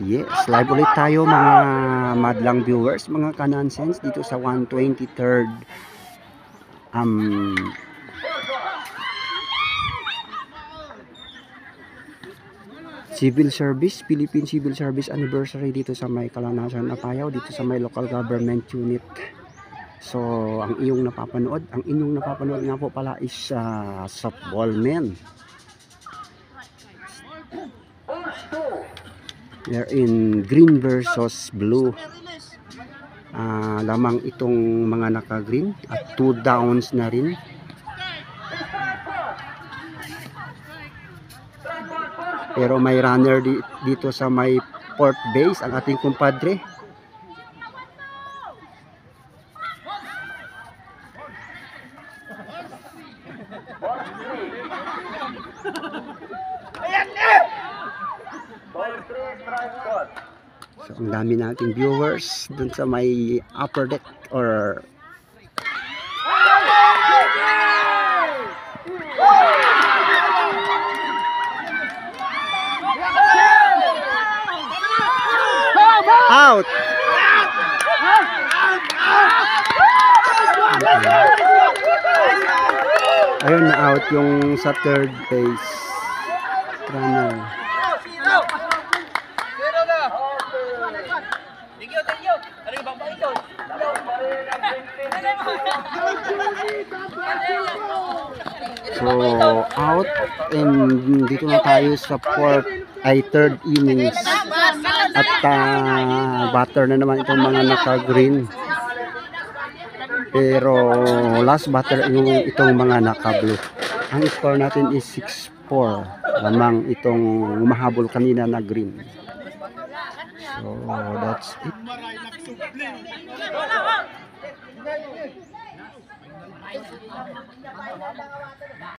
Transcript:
Yes, live ulit tayo mga madlang viewers, mga ka-nonsense dito sa 123rd Philippine Civil Service Anniversary dito sa may Kalanasan Apayao, dito sa may local government unit. So, ang inyong napapanood nga po pala is softball men. They're in green versus blue. Lamang itong mga naka-green at 2 downs na rin. Pero may runner dito sa may fourth base, ang ating kumpadre. So, ang dami nating viewers dun sa may upper deck or out. Ayun, na out yung sa third base runner. So out, and dito na tayo sa third innings at batter na naman itong mga naka-green, pero last batter itong mga naka-blue. Ang score natin is 6-4, lamang itong umahabol kanina na green. So that's it.